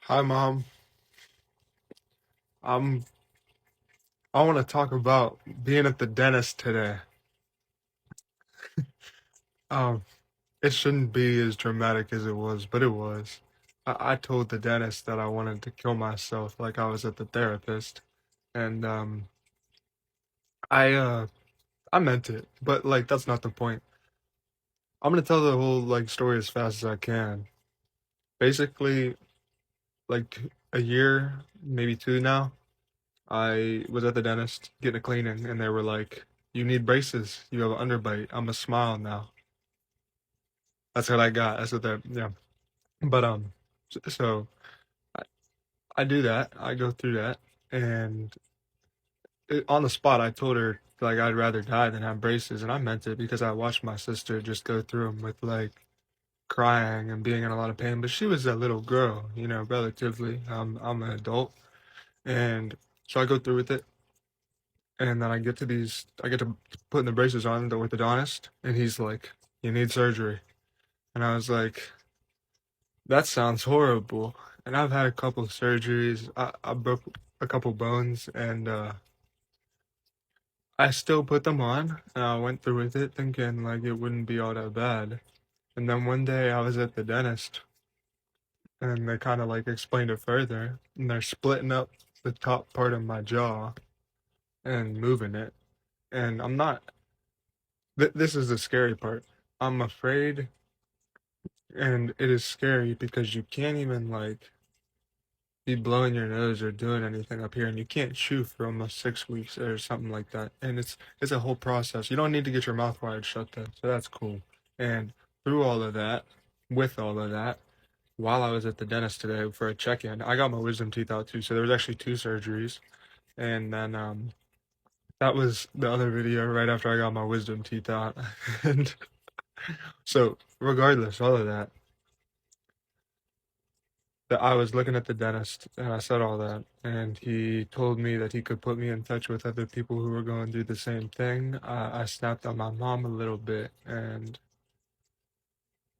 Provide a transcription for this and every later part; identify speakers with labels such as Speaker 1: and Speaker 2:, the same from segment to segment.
Speaker 1: Hi, Mom. I'm. I want to talk about being at the dentist today. Um, it shouldn't be as dramatic as it was, but it was. I told the dentist that I wanted to kill myself, like I was at the therapist, and I I meant it, but like that's not the point. I'm gonna tell the whole like story as fast as I can. Basically, like a year, maybe two now, I was at the dentist getting a cleaning, and they were like, "You need braces. You have an underbite." I'm a smile now. That's what I got. That's what they're, yeah. But so I, I do that. I go through that, and on the spot, I told her like I'd rather die than have braces, and I meant it because I watched my sister just go through them with like crying and being in a lot of pain. But she was a little girl, relatively. I'm an adult, and so I go through with it, and then I get to putting the braces on the orthodontist, and he's like, "You need surgery," and I was like, that sounds horrible. And I've had a couple of surgeries. I broke a couple bones, and I still put them on. And I went through with it thinking like it wouldn't be all that bad. And then one day I was at the dentist, and they kind of like explained it further. And they're splitting up the top part of my jaw and moving it. And I'm not. This is the scary part. I'm afraid, and it is scary because you can't even like be blowing your nose or doing anything up here, and you can't chew for almost 6 weeks or something like that. And it's a whole process. You don't need to get your mouth wired shut though, so that's cool. And through all of that, with all of that, while I was at the dentist today for a check-in, I got my wisdom teeth out too. So there was actually two surgeries, and then that was the other video right after I got my wisdom teeth out. And so regardless, all of that, that I was looking at the dentist and I said all that, and he told me that he could put me in touch with other people who were going through the same thing. I snapped on my mom a little bit, and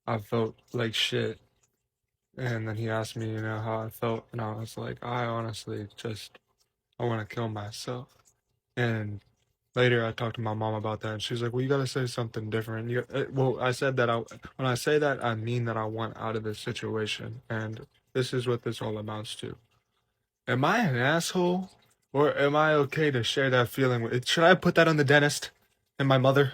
Speaker 1: I felt like shit. And then he asked me, how I felt, and I was like, I honestly just I want to kill myself. And later, I talked to my mom about that, and she's like, "Well, you gotta say something different." Well, I said that when I say that, I mean that I want out of this situation, and this is what this all amounts to. Am I an asshole? Or am I okay to share that feeling with? Should I put that on the dentist and my mother?